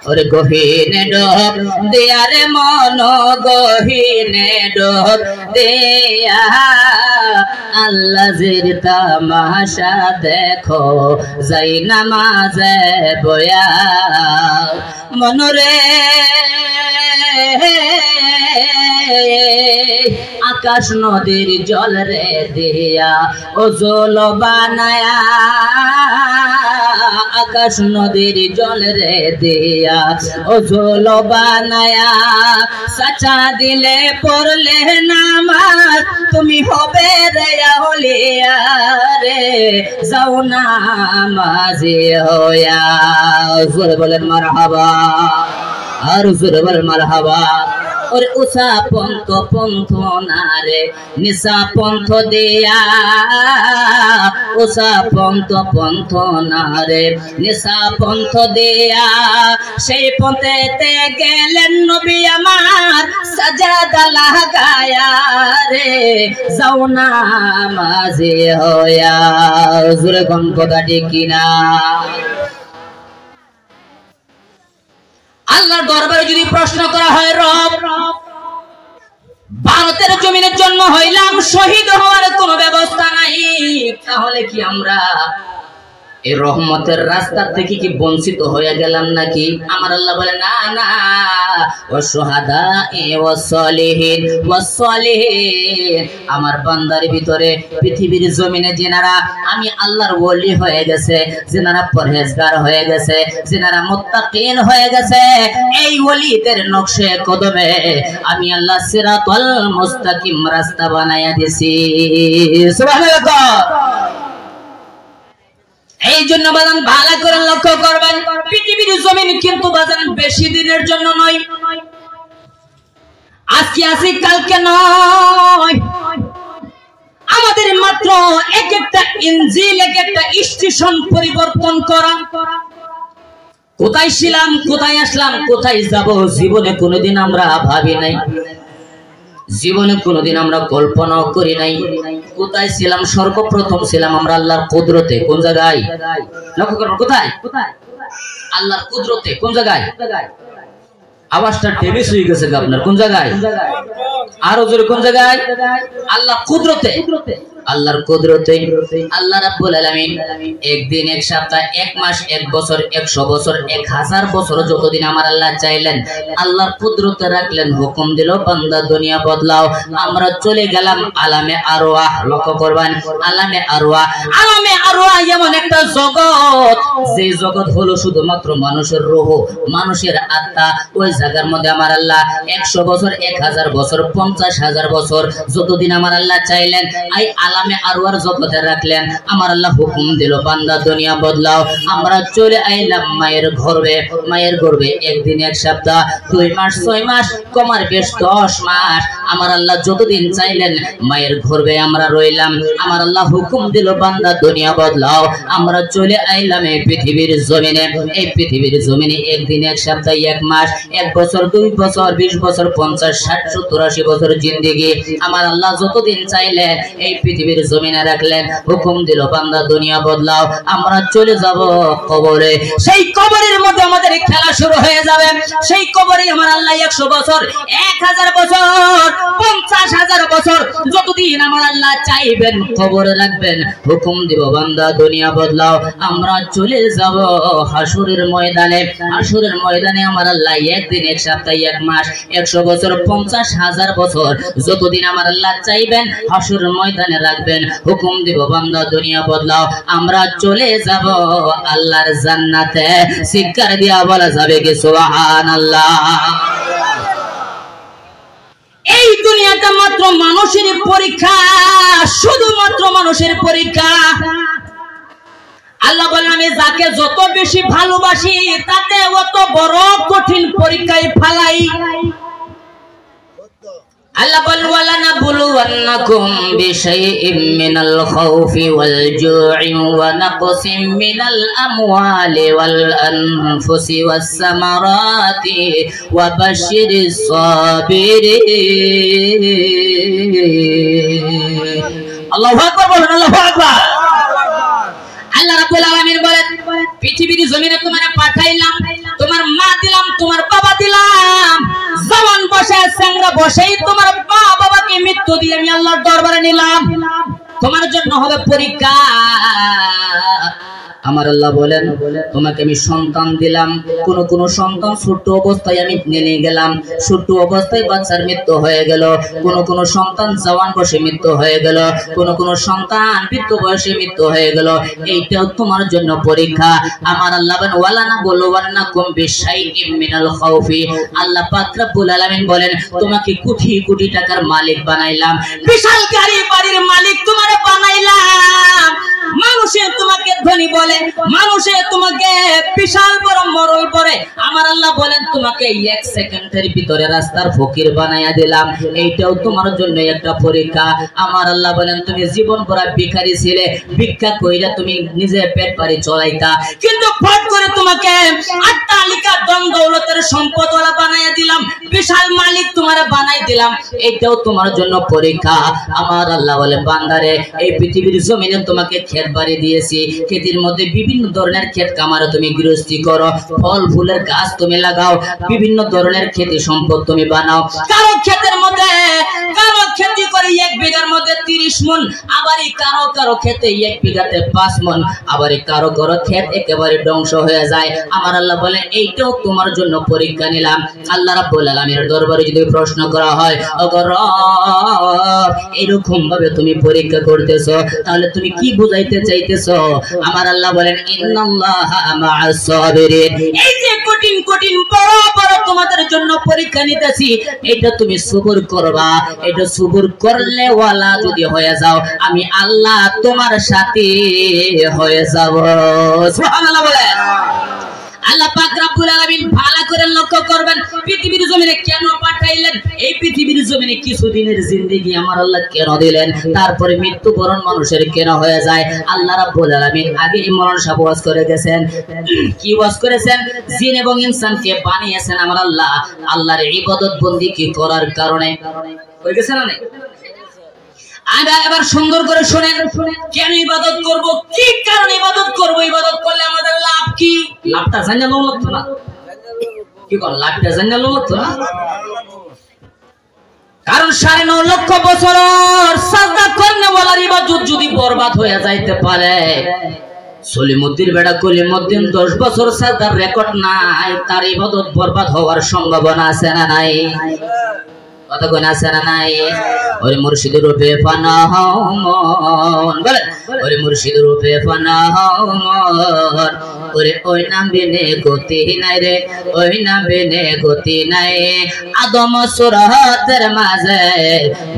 ওরে গহীনে ডোব দিয়া রে মন গহীনে ডোব দিয়া আল্লাহ জির তামাশা দেখো যাই নামাজে বয়া মনরে আকাশ নদীর জল রে দিয়া ও জল বানায়া আকাশ নদীর জল রে দিয়া ও জল বানায়া সাচা দিলে পড়লে নামাজ তুমি হবে রে আউলিয়া রে যাও নামাজি হইয়া জোরে বলেন মারহাবা আর জোরে বলেন মারহাবা और उसा पंथ नारे निशा पंथ दिया उसा पंथ नारे निशा पंथ दिया সেই পথেতে গেলেন নবী আমার সাজাদা লাগায়া রে যাও নামাজি হইয়া জোরে কোন কথা ঠিক কিনা আল্লাহর দরবারে যদি প্রশ্ন করা হয় রব ভারতের জমিনের জন্ম হইলাম শহীদ হওয়ার কোনো ব্যবস্থা নাই তাহলে কি আমরা এই রহমতের রাস্তা থেকে কি বঞ্চিত হয়ে গেলাম নাকি আমার আল্লাহ বলে না না ওয়াসহাদা ওয়াসলিহিন ওয়াসলিহিন আমার বান্দার ভিতরে পৃথিবীর জমিনে যিনারা আমি আল্লাহর ওলি হয়ে গেছে যিনারা পরহেজগার হয়ে গেছে যিনারা মুত্তাকিন হয়ে গেছে এই ওলিদের নকশে কদমে আমি আল্লাহ সিরাতাল মুস্তাকিম রাস্তা বানায়া দিয়েছি সুবহানাল্লাহ এই জন্য বাজান ভালো করে লক্ষ্য করবেন পৃথিবীর জমিন কিন্তু বাজান বেশি দিনের জন্য নয় আজকে আসি কালকে নয় আমাদের মাত্র এক একটা ইঞ্জিল এক একটা স্টেশন পরিবর্তন করা কোথায় ছিলাম কোথায় আসলাম কোথায় যাব জীবনে কোনোদিন আমরা ভাবি নাই জীবনে কোনোদিন আমরা কল্পনাও করি নাই কোথায় ছিলাম সর্বপ্রথম ছিলাম আমরা আল্লাহর কুদরতে কোন জায়গায় লক্ষ্য করুন কোথায় আল্লাহর কুদরতে কোন জায়গায় আওয়াজটা টেবিস হয়ে গেছে আপনার কোন জায়গায় আরো জোরে কোন জায়গায় আল্লাহর কুদরতে আল্লাহর কুদরতে আল্লাহ রাব্বুল আলামিন একদিন এক সপ্তাহ এক মাস এক বছর 100 বছর 1000 বছর যতদিন আমার আল্লাহ চাইলেন আল্লাহর কুদরতে রাখলেন হুকুম দিল বান্দা দুনিয়া বদলাও আমরা চলে গেলাম আলামে আরওয়াহ লক্ষ্য করবেন আলামে আরওয়াহ এমন একটা জগৎ যে জগৎ হলো শুধুমাত্র মানুষের রূহ মানুষের আত্মা ওই জায়গার মধ্যে আমার আল্লাহ 100 বছর 1000 বছর 50000 বছর যতদিন আমার আল্লাহ চাইলেন এই আলামে আরওয়ার জগতে রাখলেন আমার আল্লাহ হুকুম দিল বান্দা দুনিয়া বদলাও আমরা চলে আইলাম মায়ের গর্ভে একদিন এক সপ্তাহ 2 মাস 6 মাস কমার বেশ 10 মাস আমার আল্লাহ যতদিন চাইলেন মায়ের গর্ভে আমরা রইলাম আমার আল্লাহ হুকুম দিল বান্দা দুনিয়া বদলাও আমরা চলে আইলাম এই পৃথিবীর জমিনে একদিন এক সপ্তাহ 1 মাস 1 বছর 2 বছর 20 বছর 50 60 70 80 বছর জিন্দেগি আমার আল্লাহ যতদিন চাইলেন এই পৃথিবীর জমিনে রাখলেন হুকুম দিল বান্দা দুনিয়া বদলাও আমরা চলে যাব কবরে সেই কবরের মধ্যে আমাদের খেলা শুরু হয়ে যাবে সেই কবরে আমার আল্লাহ 100 বছর 1000 বছর 50000 বছর যতদিন আমার আল্লাহ চাইবেন কবরে রাখবেন হুকুম দিব বান্দা দুনিয়া বদলাও আমরা চলে যাব হাসরের ময়দানে আমার আল্লাহ একদিন এক সপ্তাহ 1 মাস 100 বছর 50000 বছর যতদিন আমার আল্লাহ চাইবেন হাসরের ময়দানে রাখবেন হুকুম দিব বান্দা দুনিয়া বদলাও আমরা চলে যাব আল্লাহর জান্নাতে চিৎকার দিয়া বলা যাবে কি সুবহানাল্লাহ এই দুনিয়াটা মাত্র মানুষের পরীক্ষা শুধুমাত্র মানুষের পরীক্ষা আল্লাহ বলেন আমি যাকে যত বেশি ভালোবাসি তাতে অত বড় কঠিন পরীক্ষায় ফেলাই আল্লাহ বলেন ওয়ালা নাবলুওয়ান্নাকুম বিশাইইম মিনাল খাউফি ওয়াল জু'i ওয়া নাকসিম মিনাল আমওয়ালি ওয়াল আনফুসি ওয়াস সামারাতি ওয়া বাশশিরিস সাবিরিন আল্লাহু আকবার বলেন আল্লাহু আকবার আল্লাহ রাব্বুল আলামিন বলেন পৃথিবীর জমিনে তোমারে পাঠাইলাম তোমার মা দিলাম বসে স্যাংরা বসেই তোমার মা বাবাকে মৃত্যু দিয়ে আমি আল্লাহর দরবারে নিলাম, তোমার জন্য হবে পরীক্ষা। আমার আল্লাহ বলেন তোমাকে আমি সন্তান দিলাম, কোন সন্তান ছোট অবস্থায় আমি নিয়ে গেলাম, ছোট অবস্থায় বাচ্চার মৃত্যু হয়ে গেল, কোন সন্তান জওয়ান বয়সে মৃত্যু হয়ে গেল, কোন সন্তান বৃদ্ধ বয়সে মৃত্যু হয়ে গেল। এইটাও তোমার জন্য পরীক্ষা। আমার আল্লাহ বলেন ওয়ালানা বলওয়ান্নাকুম বিশাইইম মিনাল খাউফি, আল্লাহ পাক রব্বুল আলামিন বলেন তোমাকে কোটি কোটি টাকার মালিক বানাইলাম, বিশাল গাড়ি বাড়ির মালিক তোমারে বানাইলাম। মানুষে তোমাকে ধনী বলে, মানুষে তোমাকে বিশাল বড় মরই পড়ে, আমার আল্লাহ বলেন তোমাকে এক সেকেন্ডের ভিতরে রাস্তার ফকির বানাইয়া দিলাম। এইটাও তোমার জন্য একটা পরীক্ষা। আমার আল্লাহ বলেন তুমি জীবন ভরা ভিখারি ছিলে, ভিক্ষা কইরা তুমি নিজে পেট পারি চলাইতা, কিন্তু ফট করে তোমাকে অট্টালিকা ধন দৌলতের সম্পদওয়ালা বানাইয়া দিলাম, বিশাল মালিক তোমারে বানাই দিলাম। এইটাও তোমার জন্য পরীক্ষা। আমার আল্লাহ বলে বান্দারে এই পৃথিবীর জমিনে তোমাকে ক্ষেত বাড়ি দিয়েছি, ক্ষেতের মধ্যে বিভিন্ন ধরনের ক্ষেত কামারে তুমি গৃহস্থী করো, ফল ফুলের গাছ তুমি লাগাও, বিভিন্ন ধরনের খেতি সম্পদ তুমি বানাও। কারো ক্ষেতের মধ্যে কারো খেতি করে 1 বিঘার মধ্যে 30 মণ, আবার কারো খেতে 1 বিঘাতে 5 মণ, আবার কারো ক্ষেত একেবারে ধ্বংস হয়ে যায়। আমার আল্লাহ বলে এইটাও তোমার জন্য পরীক্ষা নিলাম। আল্লাহ রাব্বুল আলামিনের দরবারে যদি প্রশ্ন করা হয় ওগো রব এরকম ভাবে তুমি পরীক্ষা করতেছো, তাহলে তুমি কি বুঝাইতে চাইতেছো? আমার আল্লাহ বলেন ইন্নাল্লাহা মা'আস সাবিরিন, এই যে কঠিন কঠিন বড় বড় তোমাদের জন্য পরীক্ষা নিতেছি, এটা তুমি সবর করবা। এটা সবর করলে ওয়ালা যদি হয়ে যাও, আমি আল্লাহ তোমার সাথে হয়ে যাব। সুবহানাল্লাহ বলেন। আল্লাহ পাক রব্বুল আলামিন ভালো করে লক্ষ্য করবেন পৃথিবীর জমিনে কেন পাঠাইলেন, এই পৃথিবীর জমিনে কিছুদিনের জিন্দেগি আমার আল্লাহ কেন দিলেন, তারপরে মৃত্যুবরণ মানুষের কেন হয়ে যায়। আল্লাহ রাব্বুল আলামিন আগে মরণ সাবওয়াজ করে গেছেন। কি ওয়াজ করেছেন? জিন এবং ইনসানকে বানিয়েছেন আমার আল্লাহ আল্লাহর ইবাদত বন্দেগী করার কারণে। হয়ে গেছে না? এবার সুন্দর করে শুনেন, কেন ইবাদত করব, কি কারণে ইবাদত করব, ইবাদত করলে আমাদের লাভ কি? লাভটা জানা লাগতো না? কি কোন লাভটা জানা লাগতো না? কারণ 9.5 লক্ষ বছর সাজদা করনে ওয়ালার ইবাদত যদি বরবাদ হয়ে যাইতে পারে, সলিমুদ্দিন বেটা কলিমুদ্দিন 10 বছর সাজদার রেকর্ড নাই, তার ইবাদত বরবাদ হওয়ার সম্ভাবনা আছে না নাই? কথা কোন আছে না নাই? ওরে মুর্শিদ রূপে ফানা হও মন, বলে ওরে মুর্শিদ রূপে ফানা হও মন, ওরে ওই নাম বিনে গতি নাই রে, ওই নাম বিনে গতি নাই। আদম সুরহাতের মাঝে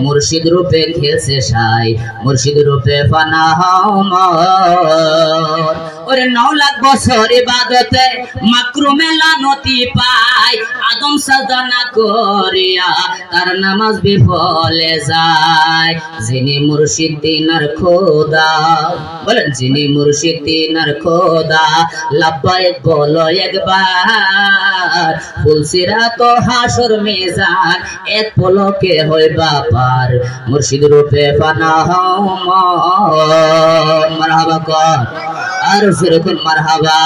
মুর্শিদ রূপে খেলছে সাই, মুর্শিদ রূপে ফানা হও মন। ওরে 9 লাখ বছর ইবাদতে মাকরুমে লানতি পায়, আদম সাজদা না করিয়া তার নামাজ বিফলে যায়। যিনি মুর্শিদ তিনার খোদা, বলেন যিনি মুর্শিদ তিনার খোদা, লাব্বাইক বলো একবার, ফুলসিরাত হাসর মিজান এক পলকে হইবা পার, মুর্শিদ রূপে ফানা হও মন। মারহাবা কর আর ফিরকুন মারহাবা।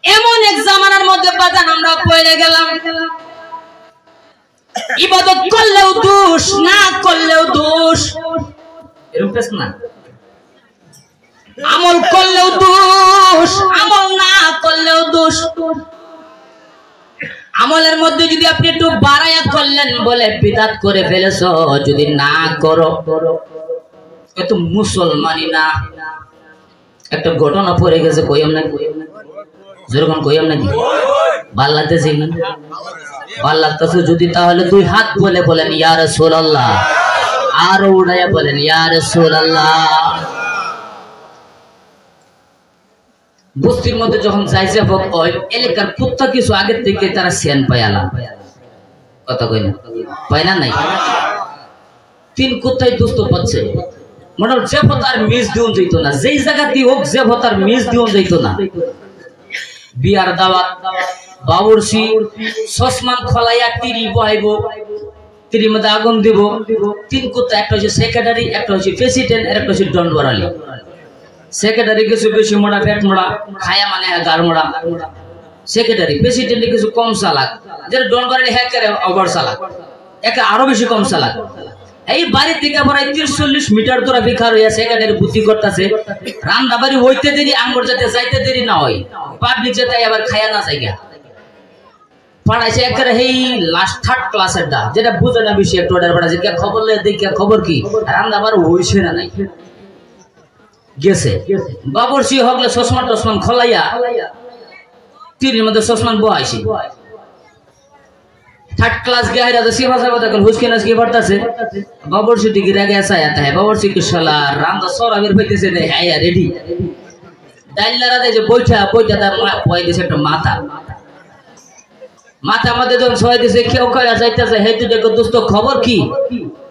এমন এক জামানার মধ্যে বাজান আমরা পড়ে গেলাম, ইবাদত করলেও দোষ, না করলেও দোষ, এরকম না? আমল করলেও দোষ, আমল না করলেও দোষ। আমলের মধ্যে যদি আপনি একটু বাড়াইয়া করলেন বলে বিদআত করে ফেলেছো, যদি না করো এত মুসলমানি না। একটা ঘটনা পড়ে গেছে, কইম না যেরকম কইম নাকি ভাল লাগতেছে না? ভাল লাগতেছে যদি, তাহলে 2 হাত বলে বলেন ইয়া রাসূলুল্লাহ, আর উড়াইয়া বলেন ইয়া রাসূলুল্লাহ। বস্তির মধ্যে যখন যাইছে ওই এলাকার কুত্তা কিছু আগে থেকে তারা সেন পায়ালা, কথা কই না পায় না? নাই 3 কুত্তাই দুষ্ট পাচ্ছে, মানে যে ভতার মিস দিউন যাইত না, যেই জায়গাতেই হোক যে ভতার মিস দিউন যাইত না। বিয়ার দাওয়াত, বাবুরসি সসমান খলাইয়া তিরি বহাইব, তিরির মধ্যে আগুন দিব। 3 কুত্তা, একটা হচ্ছে সেক্রেটারি, একটা হচ্ছে প্রেসিডেন্ট, আর একটা হচ্ছে ডন বরালি। সেক্রেটারি কিছু বেশি মোড়া, পেট মোড়া, খায়া মানে গার মোড়া। সেক্রেটারি প্রেসিডেন্ট কিছু কম চালাক, যেটা ডন বাড়ি হ্যাক করে ওভার চালাক, একে আরো বেশি কম চালাক। এই বাড়ি থেকে প্রায় 30-40 মিটার দূরে ভিখার হইয়া সেক্রেটারি বুদ্ধি করতেছে, রান্না বাড়ি হইতে দেরি, আঙ্গুর যাতে যাইতে দেরি না হয়, পাবলিক যাতে আবার খায়া না যাইগা। পড়াইছে একেবারে এই লাস্ট 3rd ক্লাসের দা, যেটা বুঝে না বেশি একটু অর্ডার পড়াইছে, কে খবর লে দেখি খবর কি রান্না বার হইছে না নাই গেছে। বাবরসি হকলে চশমা টসমান খলাইয়া তীরের মধ্যে চশমান বহাইছি। 3rd ক্লাস গায়রা তো সেবা সেবা তখন হুসকে নাচকে পড়তাছে। বাবরসি টিকে রাগে আসা আতা है, বাবরসি কে শালা রান্না সরা বের হইতেছে রে, হ্যাঁ রেডি ডাইলারা দে যে বইটা বইটা তার পয় দিছে একটা মাথা, মাথা মধ্যে যখন ছয় দিছে কেউ কয়া যাইতেছে, হে তুই দেখো দোস্ত খবর কি?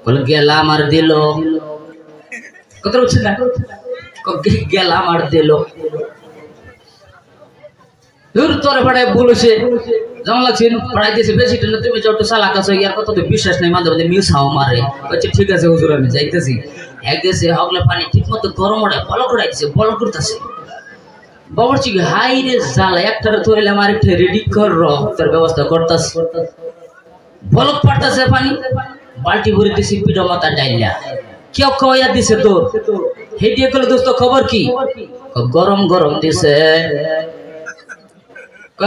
বলে গেলাম আর দিল, কথা বুঝছেন না, গেলাম আর দিল দূর তোরে পড়ায় বলেছে যেমন লাগছে পড়াইতেছে বেশি টেনে, তুমি যত চালাক আছো ইয়ার কথা তো বিশ্বাস নাই, মাঝে মাঝে মিশাও মারে। বলছে ঠিক আছে হুজুর আমি যাইতেছি। এক গেছে হগলে পানি ঠিক মতো গরম ওড়ায় বল করাইতেছে, বল করতেছে। বাবরচি হাই রে জালা, একটারে ধরলাম আর একটা রেডি কর রক্তের ব্যবস্থা করতাস, বলক পারতাছে পানি, বালতি ভরে দিছি পিঠো মাথা ডাইলা, কেউ খাওয়াইয়া দিছে তোর। হেডিয়ে গেল দোস্ত খবর কি? গরম গরম দিছে,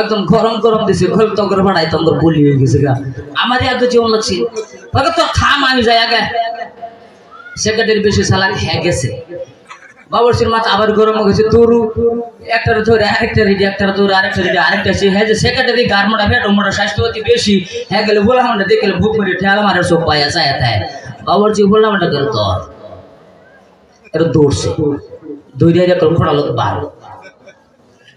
একদম গরম গরম দিছে, খোল তঙ্গর ভাড়াই তঙ্গর বলি হয়ে গেছে গা। আমার আগে যেমন লাগছে তোর থাম আমি যাই আগে। সেক্রেটারি বেশি চালাক হ্যাঁ গেছে, বাবরচির মাথা আবার গরম হয়েছে, তোর একটার ধরে আরেকটা রেডি, একটার ধরে আরেকটা রেডি, আরেকটা সে হ্যাঁ যে সেক্রেটারি গারমোটা বেটো মোটা স্বাস্থ্যবতী বেশি হ্যাঁ গেলে বললাম না দেখলে ভুক মেরে ঠেল মারে সব পায়া যায় তাই। বাবরচি বললাম না গেল তোর এটা দৌড়ছে, দৌড়ে খোড়া লোক বার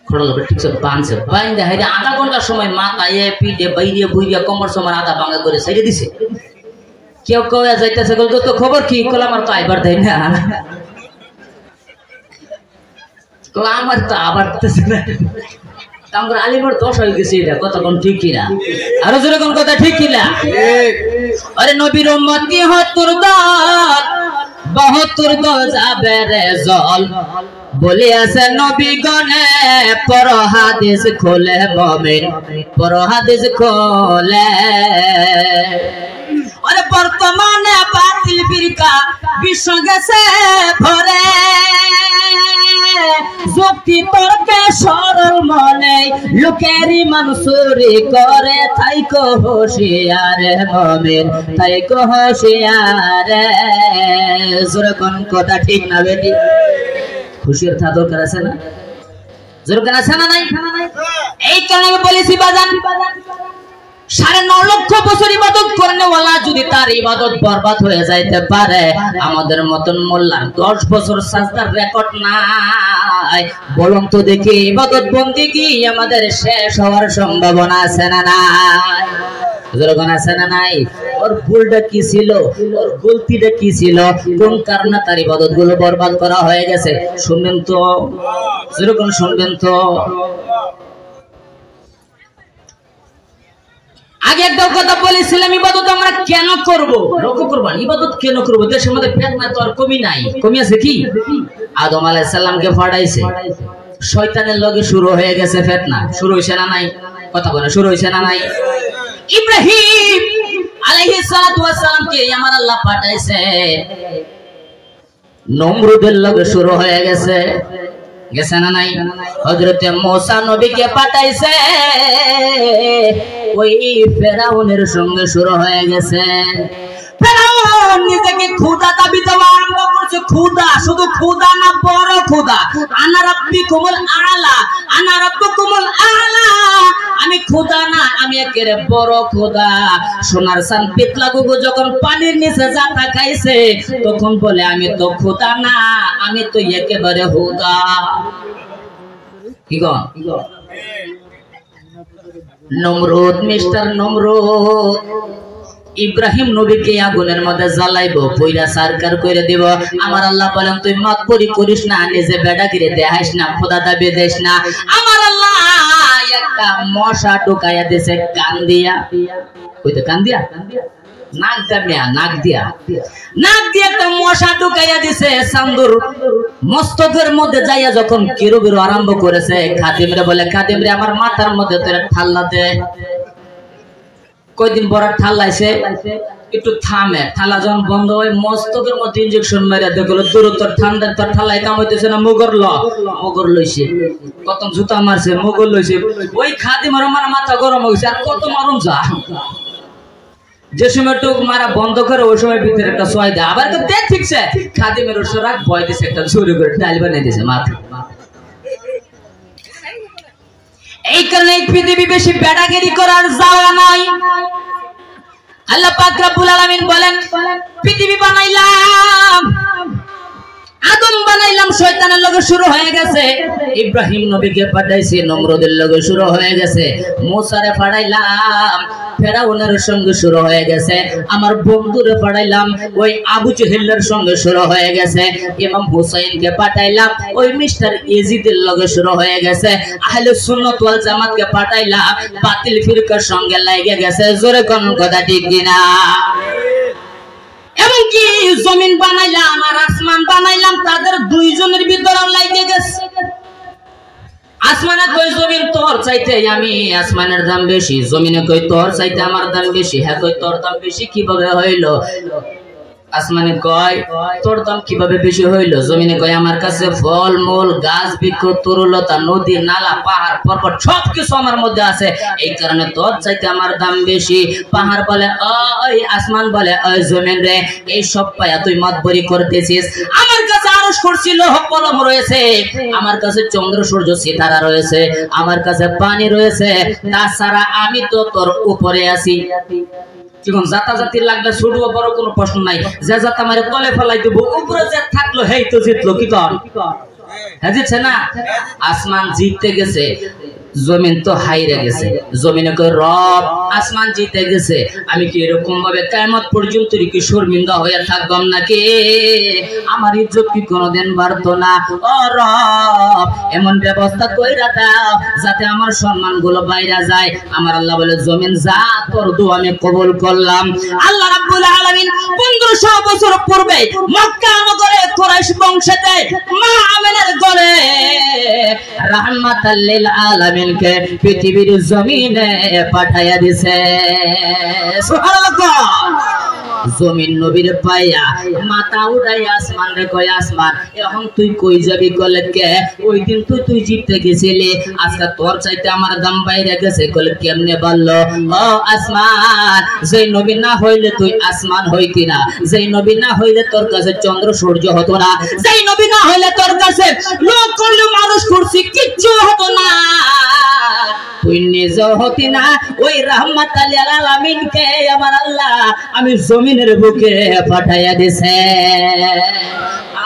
খোড়া লোক ঠিক বাঁধছে, বাইন্দে হাই আধা ঘন্টার সময় মাথা এ পিঠে বাইরে বইরিয়া কমর সময় আধা ভাঙা করে সাইডে দিছে। কেউ কয়া যাইতেছে তো খবর কি? কল আমার তো আইবার দেয় না, আমার তো আবার আমার আলিমার দোষ হয়ে গেছে, এটা কথা কোন ঠিক কিনা? আরো যেরকম কথা ঠিক কিনা? আরে নবীর উম্মতি ৭০ দল ৭২ দল যাবে রে জল, বলে আছে নবী গনে পর হাদিস খোলে মুমিন, পর হাদিস খোলে। আরে বর্তমানে বাতিল ফিরকা বিশ্ব গেছে ভরে, যুক্তি তর্কে সরল মনে লোকেরই মানুষুরি করে, থাইকো হুঁশিয়ারে মুমিন থাইকো হুঁশিয়ারে। যেরকম কথা ঠিক না বেটি? হুঁশিয়ার থা দরকার আছে না? যেরকম আছে না নাই? এই কারণে আমি বলেছি বাজান ৯.৫ লক্ষ বছর ইবাদত করনেওয়ালা যদি তার ইবাদত বরবাদ হয়ে যাইতে পারে, আমাদের মতন মোল্লার ১০ বছর সাজদার রেকর্ড নাই। বলুন তো দেখি ইবাদত বন্দেগী আমাদের শেষ হওয়ার সম্ভাবনা আছে না নাই? যেরকম আছে না নাই? ওর ভুলটা কি ছিল, ওর গলতিটা কি ছিল, কোন কারণে তার ইবাদত গুলো বরবাদ করা হয়ে গেছে? শুনবেন তো, যেরকম শুনবেন তো। আগে একটা কথা বলেছিলাম, ইবাদত আমরা কেন করব? লক্ষ্য করবেন, ইবাদত কেন করব? দেশের মধ্যে ফিতনা তো আর কমি নাই, কমি আছে কি? আদম আলাইহিস সালামকে ফাড়াইছে, শয়তানের লগে শুরু হয়ে গেছে ফিতনা, শুরু হইছে না নাই? কথা বলে শুরু হইছে না নাই? ইব্রাহিম আলাইহিস সালাতু ওয়াস সালামকে আমার আল্লাহ পাঠাইছে, নমরুদের লগে শুরু হয়ে গেছে, গেছে না নাই? হযরতে মুসা নবীকে পাঠাইছে, ওই ফেরাউনের সঙ্গে শুরু হয়ে গেছে। ফেরাউন নিজেকে খোদা দাবি দেওয়া আরম্ভ করছে, খোদা, শুধু খোদা না বড় খোদা। আনা রাব্বিকুমুল আলা, আনা রাব্বুকুমুল আলা, আমি খোদা না, আমি একেবারে বড় খোদা। সোনার সান পিতলা গুগু যখন পানির নিচে জাতা খাইছে, তখন বলে আমি তো খোদা না, আমি তো একেবারে হুদা। কি গো নমরুদ, মিস্টার নমরুদ ইব্রাহিম নবীকে আগুনের মধ্যে জ্বালাইবো, পয়রা সরকার কইরা দিব। আমার আল্লাহ বলেন তুই মাতবরি করিস না, নিজে বেড়াগিরি দেখাইস না, খোদা দাবি দেস না। আমার আল্লাহ একটা মশা ঢুকাইয়া দিছে কান দিয়া, কইতে কান দিয়া নাক দিয়া, নাক দিয়া একটা মশা ঢুকাইয়া দিছে চান্দুর মস্তকের মধ্যে যাইয়া যখন কিরবির আরম্ভ করেছে, খাদিমরে বলে খাদিমরে আমার মাথার মধ্যে তোর ঠাল্লা দে। কয়দিন পর ঠাল্লাইছে, একটু থামে, ঠালা যখন বন্ধ হয় মস্তকের মধ্যে ইনজেকশন মেরে দেখলো দূরত্ব ঠান্ডা, তোর ঠাল্লাই কাম হইতেছে না, মুগর লইছে, কত জুতা মারছে, মুগর লইছে। ওই খাদিমের আমার মাথা গরম হয়েছে, আর কত মারুম যা, যে সময় টুক মারা বন্ধ করে ওই সময় ভিতরে একটা সোয়াই দেয়, আবার তো দেখ ঠিকছে খাদিমের ওসরাক ভয় দিছে, একটা চুরি করে ডাইল বানিয়ে দিছে মাথা। এই কারণে পৃথিবী বেশি বেড়াগিরি করার জায়গা নাই। আল্লাহ পাক রব্বুল আলামিন বলেন পৃথিবী বানাইলাম, আদম বানাইলাম, শয়তানের লগে শুরু হয়ে গেছে, ইব্রাহিম নবীকে পাঠাইছি, নমরুদের লগে শুরু হয়ে গেছে, মুসারে পাঠাইলাম, ফেরাউনের সঙ্গে শুরু হয়ে গেছে, আমার বন্ধুরে পাঠাইলাম, ওই আবু জেহেলের সঙ্গে শুরু হয়ে গেছে, ইমাম হুসাইনকে পাঠাইলাম, ওই মিস্টার ইজিদের লগে শুরু হয়ে গেছে, আহলে সুন্নাত ওয়াল জামাতকে পাঠাইলাম, বাতিল ফিরকার সঙ্গে লাগে গেছে। জোরে কোন কথা ঠিক কিনা? এমনকি জমিন বানাইলাম আর আসমান বানাইলাম, তাদের দুইজনের ভিতরে লাগে গেছে। আসমানে কই জমিন তোর চাইতে আমি আসমানের দাম বেশি, জমিনে কই তোর চাইতে আমার দাম বেশি, হ্যাঁ কই তোর দাম বেশি কিভাবে হইলো? আসমানে কয় তোর দাম কিভাবে বেশি হইলো? জমিনে কয় আমার কাছে ফল মূল গাছ বৃক্ষ তরুলতা নদী নালা পাহাড় পর্বত সবকিছু আমার মধ্যে আছে, এই কারণে তোর চাইতে আমার দাম বেশি। পাহাড় বলে ওই, আসমান বলে ওই, জমিন রে এই সব পায়া তুই মাতবরি করতেছিস, আমার কাছে আরশ কুরসি লৌহ কলম রয়েছে, আমার কাছে চন্দ্র সূর্য সিতারা রয়েছে, আমার কাছে পানি রয়েছে, তাছাড়া আমি তো তোর উপরে আছি। যখন জাতাজাতি লাগলে ছুটবো বড় কোনো প্রশ্ন নাই, যে জাতা মারে তলে ফেলাই দেবো, উপরে যে থাকলো হেই তো জিতলো, কি কর হ্যাঁ জিতছে না? আসমান জিততে গেছে, জমিন তো হাইরে গেছে। জমিনে কই রব আসমান জিতে গেছে, আমি কি এরকম ভাবে কিয়ামত পর্যন্ত কি শর্মিন্দা হয়ে থাকবাম নাকি? আমার ইজ্জত কি কোনোদিন বাড়তো না? ও রব এমন ব্যবস্থা কইরা দাও যাতে আমার সম্মান গুলো বাইরে যায়। আমার আল্লাহ বলে জমিন যা, তোর দোয়া আমি কবুল করলাম। আল্লাহ রাব্বুল আলামিন 1500 বছর পূর্বে মক্কা নগরে কুরাইশ বংশেতে মা আমিনার ঘরে রাহমাতাল লিল আলামিন পৃথিবীর জমিনে পাঠাইয়া দিছে। সুবহানাল্লাহ। জমিন নবীর পাইয়া মাথা উঠাই আসমান রে কয় আসমান এখন তুই কই যাবি? কলে কে ওই দিন তুই জিততে গেছিলি, আজকে তোর চাইতে আমার দাম বাইরে গেছে। কলে কেমনে বললো? ও আসমান, যেই নবী না হইলে তুই আসমান হইতি না, যেই নবী না হইলে তোর কাছে চন্দ্র সূর্য হতো না, যেই নবী না হইলে তোর কাছে লোক করলে মানুষ করছি কিচ্ছু হতো না, তুই নিজে হতি না। ওই রাহমাতাল লিল আলামিনকে আমার আল্লাহ আমি জমিনের বুকে পাঠাইয়া দিছে।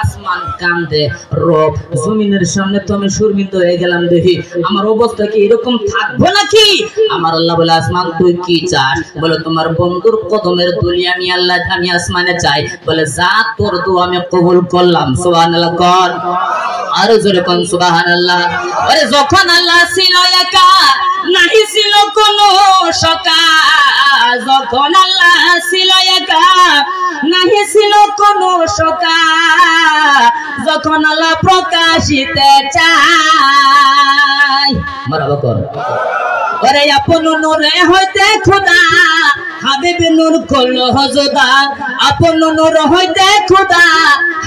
আসমান কান্দে, রব জমিনের সামনে তো আমি শর্মিন্দ হয়ে গেলাম, দেখি আমার অবস্থা কি এরকম থাকবো নাকি? আমার আল্লাহ বলে আসমান তুই কি চাস? বলে তোমার বন্ধুর কদমের ধুলি আমি আল্লাহ আমি আসমানে চাই। বলে যা, তোর দোয়া আমি কবুল করলাম। সুবহানাল্লাহ কর, আরো জোরে কোন সুবহানাল্লাহ। আরে যখন আল্লাহ ছিল একা, নাহি ছিল কোনো সকা, যখন আল্লাহ ছিল একা নাহি ছিল কোনো সকা, যখন আল্লাহ প্রকাশিতে চায়। মারহাবা কর। ওরে আপন নূরে হইতে খোদা হাবিব নূর করলো জোদা, আপন নূর হইতে খোদা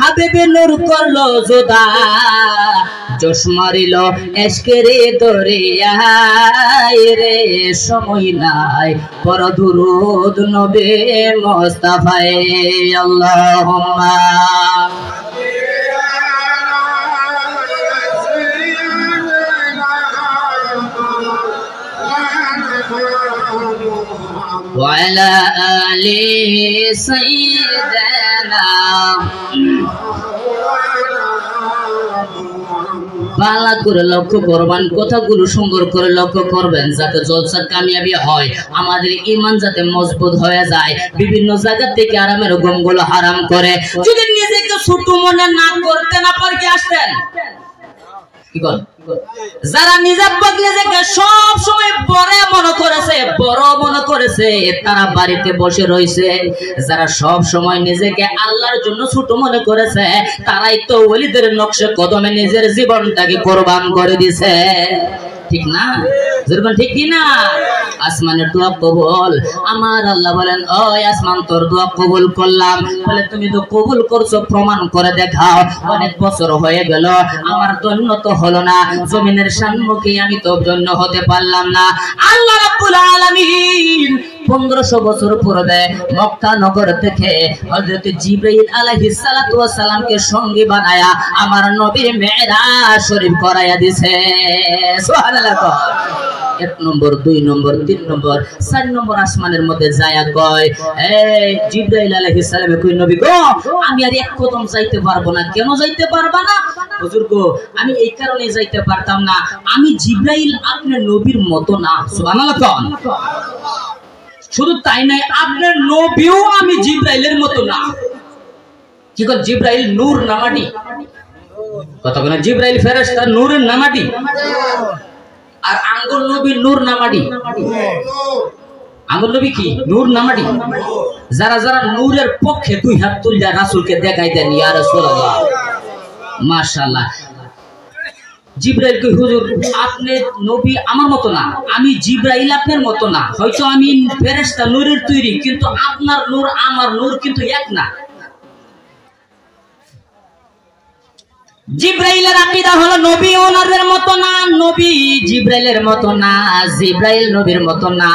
হাবিব নূর করলো জোদা, জোশ মারিল এশকেরে দরিয়ায় রে, সময় নাই পর দুরূদ নবী মুস্তাফায়ে। আল্লাহুম্মা وعلى آل سيدنا বালা করে লক্ষ্য করবেন, কথাগুলো সুন্দর করে লক্ষ্য করবেন যাতে জলসা কামিয়াবি হয়, আমাদের ঈমান যাতে মজবুত হয়ে যায়। বিভিন্ন জায়গা থেকে আরামের ঘুমগুলো হারাম করে যদি নিজেকে ছোট মনে না করতে না পারে কি আসতেন কি কর যারা নিজের নিজেকে সব সময় বড় মনে করেছে তারা বাড়িতে বসে রয়েছে। যারা সব সময় নিজেকে আল্লাহর জন্য ছোট মনে করেছে তারাই তো ওলিদের নকশে কদমে নিজের জীবনটাকে কোরবান করে দিছে। ঠিক না? যেরকম ঠিক কি না? আসমানের দোয়া কবুল। আমার আল্লাহ বলেন, ওই আসমান তোর দোয়া কবুল করলাম। বলে তুমি তো কবুল করছো, প্রমাণ করে দেখাও। অনেক বছর হয়ে গেল, আমার ধন্য তো হলো না, জমিনের সম্মুখে আমি তো ধন্য হতে পারলাম না। আল্লাহ রাব্বুল আলামিন 1500 বছর পূর্বে মক্কা নগর থেকে হযরত জিবরাইল আলাইহিস সালাতু ওয়াস সালামকে সঙ্গী বানায়া আমার নবীর মেরাজ শরীফ করায়া দিয়েছে। সুবহানাল্লাহ। 1 নম্বর 2 নম্বর 3 নম্বর 4 নম্বর আসমানের মধ্যে যায়া কয়, এই জিবরাইল আলাইহিস সালামে কই নবী গো, আমি আর এক কদম যাইতে পারবো না। কেন যাইতে পারবা না? হুজুর গো, আমি এই কারণে যাইতে পারতাম না, আমি জিবরাইল আপনার নবীর মতো না। সুবহানাল্লাহ। শুধু তাই নয়, আপনার নবীও আমি জিবরাইলের মতো না। কি কর? জিবরাইল নূর না মাটি? কথা বলে, জিবরাইল ফেরেশতা নূরের না মাটি? আর আঙ্গুল নবী নূর না মাটি? আঙ্গুল নবী কি নূর না মাটি? যারা যারা নূরের পক্ষে 2 হাত তুলে রাসূলকে দেখাই দেন, ইয়া রাসূলুল্লাহ, মাশাআল্লাহ। জিবরাইল কই, হুজুর আপনি নবী আমার মতো না, আমি জিবরাইল আপনার মতো না। হয়তো আমি ফেরেশতা নূরের তৈরি, কিন্তু আপনার নূর আমার নূর কিন্তু এক না। জিবরাইলের আকীদা হলো নবী ওনাদের মতো না, নবী জিবরাইলের মতো না, জিবরাইল নবীর মতো না।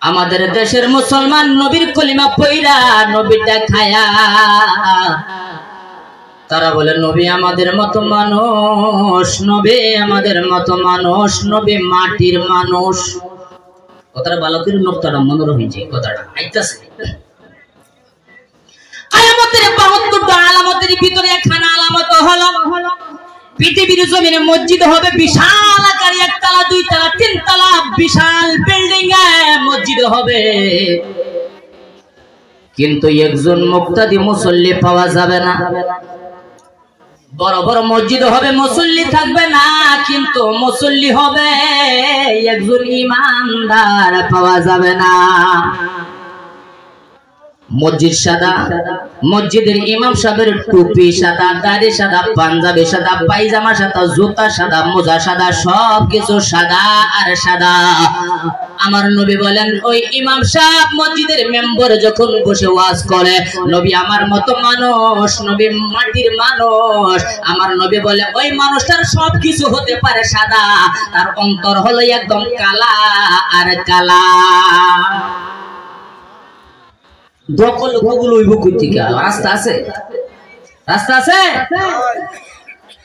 আমাদের দেশের মুসলমান নবীর কলিমা পয়রা নবীটা খায়া তারা বলে নবী আমাদের মতো মানুষ, নবী আমাদের মতো মানুষ, নবী মাটির মানুষ। কথাটা ভালো করে নোকতাটা মনে রয়েছে, কথাটা আইতাছে। আলামতের 72টা আলামতের ভিতরে একখানা আলামত হলো পৃথিবীর জমিনে মসজিদ হবে বিশাল আকারে, 1 তলা 2 তলা 3 তলা বিশাল বিল্ডিং এ মসজিদ হবে, কিন্তু একজন মুক্তাদি মুসল্লি পাওয়া যাবে না। বড় বড় মসজিদ হবে, মুসল্লি থাকবে না, কিন্তু মুসল্লি হবে একজন ইমানদার পাওয়া যাবে না। মসজিদ সাদা, মসজিদের ইমাম সাহেবের টুপি সাদা, দাড়ি সাদা, পাঞ্জাবি সাদা, পায়জামা সাদা, জুতা সাদা, মোজা সাদা, সব কিছু সাদা আর সাদা। আমার নবী বলেন, ওই ইমাম সাহেব মসজিদের মেম্বার যখন বসে ওয়াজ করে, নবী আমার মতো মানুষ, নবী মাটির মানুষ। আমার নবী বলে, ওই মানুষটার সব কিছু হতে পারে সাদা, তার অন্তর হলো একদম কালা আর কালা। দখল কবুল হইব কই থেকে? রাস্তা আছে? রাস্তা আছে?